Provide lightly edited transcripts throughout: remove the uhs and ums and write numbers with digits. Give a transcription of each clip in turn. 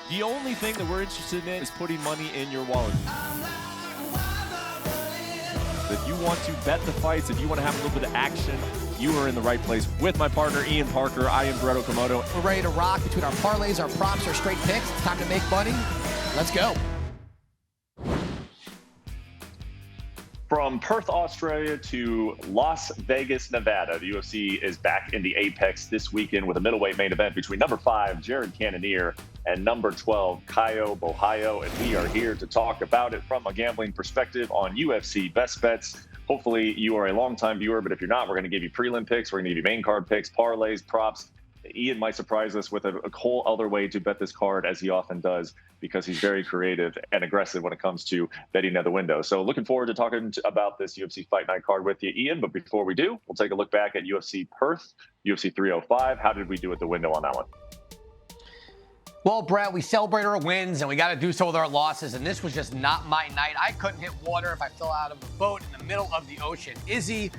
The only thing that we're interested in is putting money in your wallet. If you want to bet the fights, if you want to have a little bit of action, you are in the right place. With my partner, Ian Parker, I am Brett Okamoto. We're ready to rock between our parlays, our props, our straight picks. It's time to make money. Let's go. From Perth, Australia to Las Vegas, Nevada, the UFC is back in the Apex this weekend with a middleweight main event between number 5, Jared Cannonier, and number 12, Caio Borralho. And we are here to talk about it from a gambling perspective on UFC Best Bets. Hopefully you are a longtime viewer, but if you're not, we're going to give you prelim picks. We're going to give you main card picks, parlays, props. Ian might surprise us with a whole other way to bet this card, as he often does, because he's very creative and aggressive when it comes to betting at the window. So looking forward to talking about this UFC Fight Night card with you, Ian. But before we do, we'll take a look back at UFC Perth, UFC 305. How did we do at the window on that one? Well, Brett, we celebrate our wins, and we got to do so with our losses, and this was just not my night. I couldn't hit water if I fell out of a boat in the middle of the ocean. Izzy,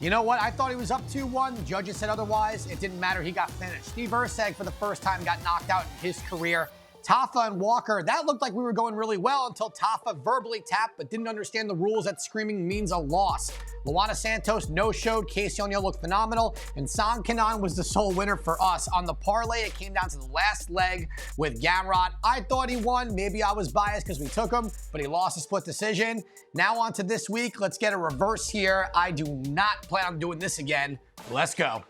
you know what? I thought he was up 2-1. The judges said otherwise. It didn't matter. He got finished. Steve Erceg, for the first time, got knocked out in his career. Tafa and Walker, that looked like we were going really well until Tafa verbally tapped but didn't understand the rules that screaming means a loss. Luana Santos no-showed. Casey O'Neill looked phenomenal. And San Kanan was the sole winner for us. On the parlay, it came down to the last leg with Gamrot. I thought he won. Maybe I was biased because we took him, but he lost a split decision. Now on to this week. Let's get a reverse here. I do not plan on doing this again. Let's go.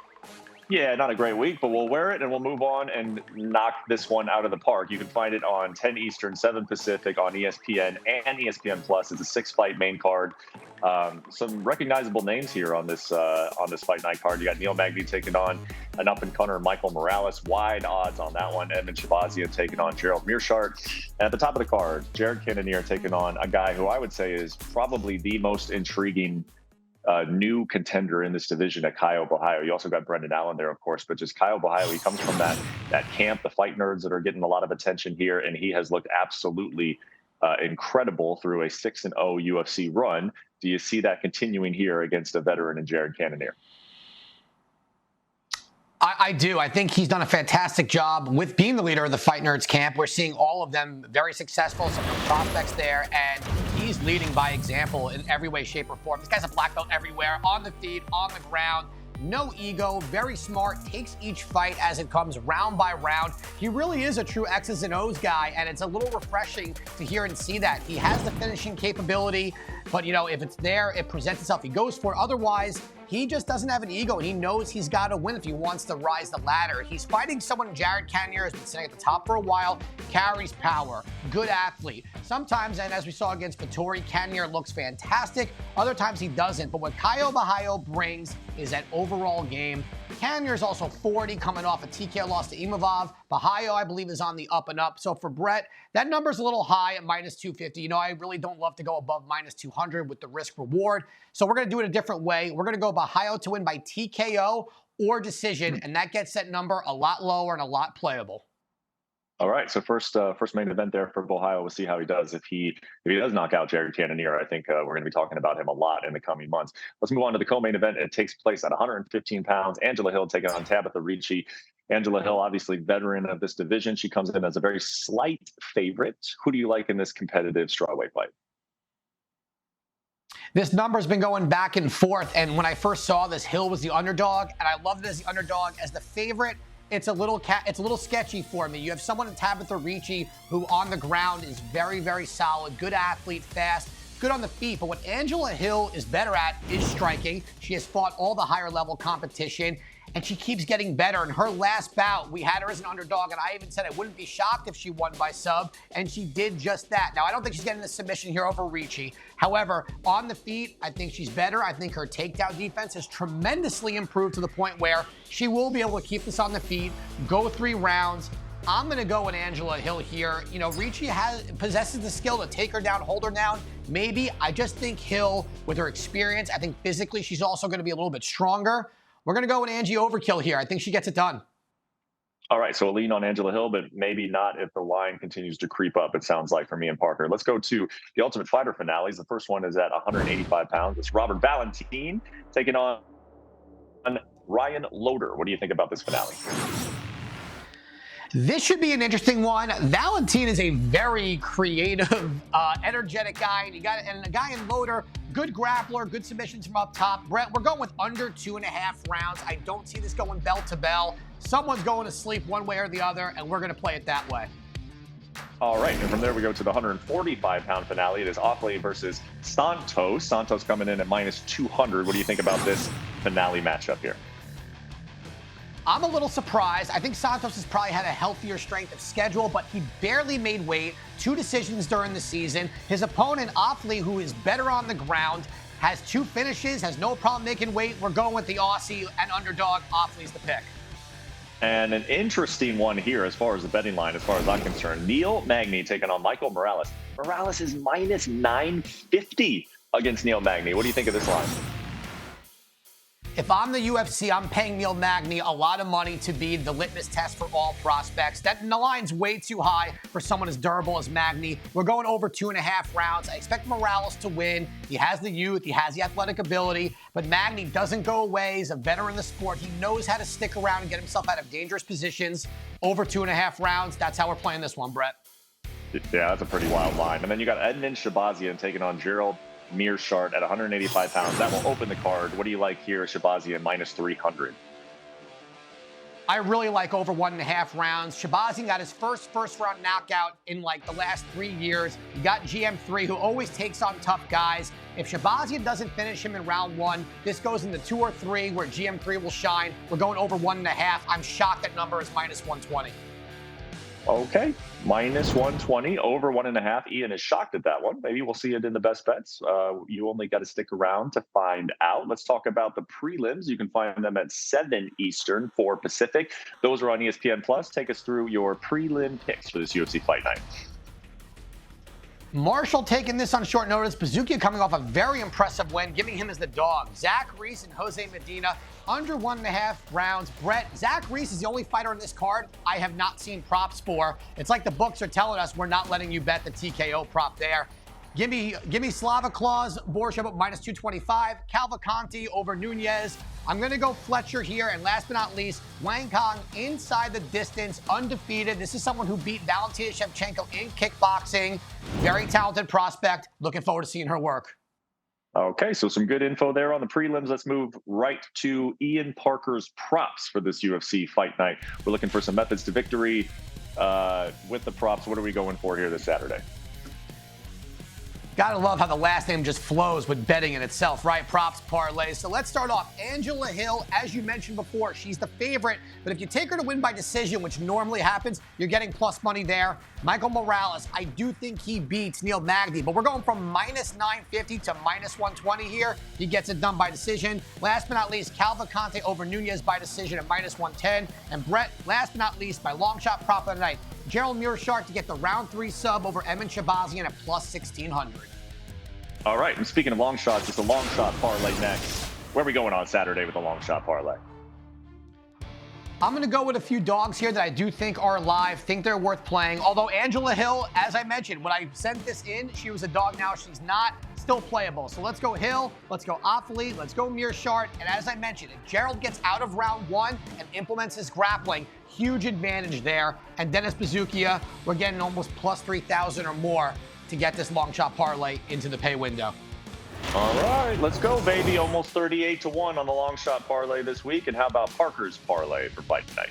Yeah, not a great week, but we'll wear it and we'll move on and knock this one out of the park. You can find it on 10 Eastern, 7 Pacific on ESPN and ESPN Plus. It's a 6-fight main card. Some recognizable names here on this Fight Night card. You got Neil Magny taking on an up-and-comer Michael Morales. Wide odds on that one. Edmund Shabazian taking on Gerald Mearshart. And at the top of the card, Jared Cannonier taking on a guy who I would say is probably the most intriguing new contender in this division at Caio Borralho. You also got Brendan Allen there, of course, but just Caio Borralho, he comes from that camp, the fight nerds that are getting a lot of attention here, and he has looked absolutely incredible through a 6-0 UFC run. Do you see that continuing here against a veteran in Jared Cannonier? I do. I think he's done a fantastic job with being the leader of the Fight Nerds camp. We're seeing all of them very successful, some prospects there, and he's leading by example in every way, shape, or form. This guy's a black belt everywhere, on the feet, on the ground. No ego, very smart, takes each fight as it comes round by round. He really is a true X's and O's guy, and it's a little refreshing to hear and see that. He has the finishing capability, but, you know, if it's there, it presents itself. He goes for it. Otherwise, he just doesn't have an ego, and he knows he's got to win if he wants to rise the ladder. He's fighting someone, Jared Cannonier, has been sitting at the top for a while, carries power, good athlete. Sometimes, and as we saw against Vettori, Cannonier looks fantastic. Other times he doesn't. But what Caio Borralho brings is that overall game. Cannonier is also 40, coming off a TKO loss to Imavov. Borralho, I believe, is on the up and up. So for Brett, that number's a little high at -250. You know, I really don't love to go above -200 with the risk reward. So we're going to do it a different way. We're going to go Borralho to win by TKO or decision, and that gets that number a lot lower and a lot playable. All right, so first main event there for Borralho. We'll see how he does. If he does knock out Jared Cannonier, I think we're going to be talking about him a lot in the coming months. Let's move on to the co-main event. It takes place at 115 pounds. Angela Hill taking on Tabitha Ricci. Angela Hill, obviously veteran of this division. She comes in as a very slight favorite. Who do you like in this competitive strawweight fight? This number's been going back and forth, and when I first saw this, Hill was the underdog, and I loved it as the underdog. As the favorite, it's a little sketchy for me. You have someone in Tabitha Ricci who on the ground is very, very solid, good athlete, fast, good on the feet. But what Angela Hill is better at is striking. She has fought all the higher level competition, and she keeps getting better. In her last bout, we had her as an underdog, and I even said I wouldn't be shocked if she won by sub, and she did just that. Now, I don't think she's getting the submission here over Ricci. However, on the feet, I think she's better. I think her takedown defense has tremendously improved to the point where she will be able to keep this on the feet, go 3 rounds. I'm going to go with Angela Hill here. You know, Ricci possesses the skill to take her down, hold her down. Maybe. I just think Hill, with her experience, I think physically she's also going to be a little bit stronger. We're going to go with Angie Overkill here. I think she gets it done. All right, so a lean on Angela Hill, but maybe not if the line continues to creep up, it sounds like, for me and Parker. Let's go to the Ultimate Fighter finales. The first one is at 185 pounds. It's Robert Valentine taking on Ryan Loder. What do you think about this finale? This should be an interesting one. Valentine is a very creative, energetic guy, and a guy in Loader, good grappler, good submissions from up top. Brett, we're going with under 2.5 rounds. I don't see this going bell to bell. Someone's going to sleep one way or the other, and we're going to play it that way. All right, and from there we go to the 145-pound finale. It is Offley versus Santos. Santos coming in at minus 200. What do you think about this finale matchup here? I'm a little surprised. I think Santos has probably had a healthier strength of schedule, but he barely made weight. 2 decisions during the season. His opponent, Offley, who is better on the ground, has 2 finishes, has no problem making weight. We're going with the Aussie and underdog. Offley's the pick. And an interesting one here as far as the betting line, as far as I'm concerned. Neil Magny taking on Michael Morales. Morales is minus 950 against Neil Magny. What do you think of this line? If I'm the UFC, I'm paying Neil Magny a lot of money to be the litmus test for all prospects. The line's way too high for someone as durable as Magny. We're going over 2.5 rounds. I expect Morales to win. He has the youth. He has the athletic ability. But Magny doesn't go away. He's a veteran in the sport. He knows how to stick around and get himself out of dangerous positions. Over 2.5 rounds. That's how we're playing this one, Brett. Yeah, that's a pretty wild line. And then you got Edmund Shabazian taking on Gerald Mearshart at 185 pounds. That will open the card. What do you like here, Shabazian, minus 300? I really like over 1.5 rounds. Shabazian got his first round knockout in like the last 3 years. You got GM3, who always takes on tough guys. If Shabazian doesn't finish him in round 1, this goes into 2 or 3 where GM3 will shine. We're going over 1.5. I'm shocked that number is minus 120. Okay, minus 120, over 1.5. Ian is shocked at that one. Maybe we'll see it in the best bets. You only got to stick around to find out. Let's talk about the prelims. You can find them at 7 Eastern, 4 Pacific. Those are on ESPN Plus. Take us through your prelim picks for this UFC Fight Night. Marshall taking this on short notice. Bazookia coming off a very impressive win, giving him as the dog. Zach Reese and Jose Medina under 1.5 rounds. Brett, Zach Reese is the only fighter in this card I have not seen props for. It's like the books are telling us we're not letting you bet the TKO prop there. Give me Slava Claus, Borshab at minus 225. Cavalcanti over Nunez. I'm going to go Fletcher here. And last but not least, Wang Kong inside the distance, undefeated. This is someone who beat Valentina Shevchenko in kickboxing. Very talented prospect. Looking forward to seeing her work. Okay, so some good info there on the prelims. Let's move right to Ian Parker's props for this UFC Fight Night. We're looking for some methods to victory with the props. What are we going for here this Saturday? Gotta love how the last name just flows with betting in itself, right? Props, parlays. So let's start off. Angela Hill, as you mentioned before, she's the favorite. But if you take her to win by decision, which normally happens, you're getting plus money there. Michael Morales, I do think he beats Neil Magny, but we're going from minus 950 to minus 120 here. He gets it done by decision. Last but not least, Cavalcanti over Nunez by decision at minus 110. And Brett, last but not least, by long shot prop of the night, Gerald Mearshart to get the round 3 sub over Edmund Shabazian at plus 1,600. All right, and speaking of long shots, it's a long shot parlay next. Where are we going on Saturday with the long shot parlay? I'm going to go with a few dogs here that I do think are live, think they're worth playing. Although Angela Hill, as I mentioned, when I sent this in, she was a dog. Now she's not. Still playable. So let's go Hill, let's go Offley, let's go Mearshart. And as I mentioned, if Gerald gets out of round 1 and implements his grappling, huge advantage there. And Dennis Bazookia, we're getting almost plus 3,000 or more to get this long shot parlay into the pay window. All right, let's go, baby. Almost 38 to 1 on the long shot parlay this week. And how about Parker's parlay for Fight Night?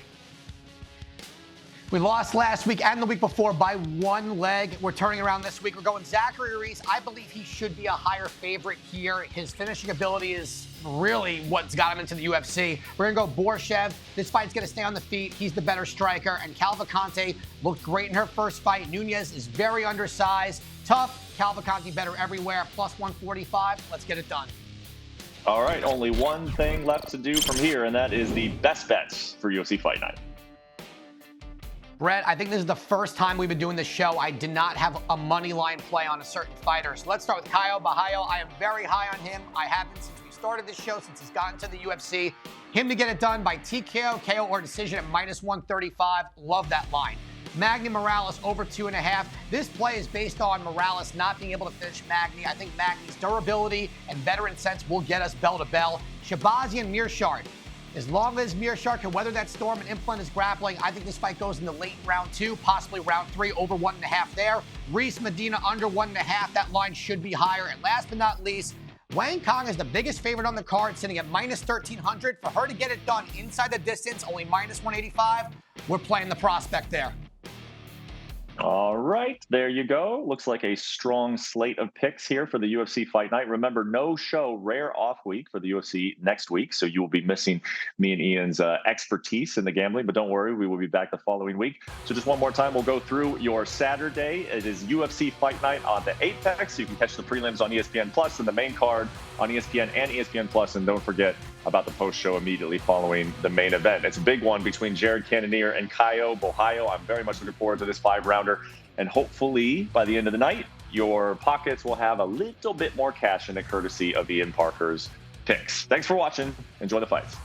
We lost last week and the week before by 1 leg. We're turning around this week. We're going Zachary Reese. I believe he should be a higher favorite here. His finishing ability is really what's got him into the UFC. We're going to go Borshev. This fight's going to stay on the feet. He's the better striker. And Cavalcanti looked great in her first fight. Nunez is very undersized. Tough. Cavalcanti better everywhere. Plus 145. Let's get it done. All right, only one thing left to do from here, and that is the best bets for UFC Fight Night. Brett, I think this is the first time we've been doing this show. I did not have a money line play on a certain fighter. So let's start with Caio Borralho. I am very high on him. I have been since we started this show, since he's gotten to the UFC. Him to get it done by TKO, KO, or decision at minus 135. Love that line. Magny Morales over 2.5. This play is based on Morales not being able to finish Magny. I think Magny's durability and veteran sense will get us bell to bell. Shabazian Mearshart. As long as Meerschaert can weather that storm and implement his grappling, I think this fight goes into late round 2, possibly round 3, over 1.5 there. Reese Medina under 1.5. That line should be higher. And last but not least, Wang Kong is the biggest favorite on the card, sitting at minus 1,300. For her to get it done inside the distance, only minus 185, we're playing the prospect there. All right, there you go. Looks like a strong slate of picks here for the UFC Fight Night. Remember, no show, rare off week for the UFC next week, so you will be missing me and Ian's expertise in the gambling, but don't worry, we will be back the following week. So just one more time, we'll go through your Saturday. It is UFC Fight Night on the Apex, so you can catch the prelims on ESPN Plus and the main card on ESPN and ESPN Plus, and don't forget about the post show immediately following the main event. It's a big one between Jared Cannonier and Caio Borralho. I'm very much looking forward to this 5-rounder, and hopefully by the end of the night, your pockets will have a little bit more cash in it, courtesy of Ian Parker's picks. Thanks for watching. Enjoy the fights.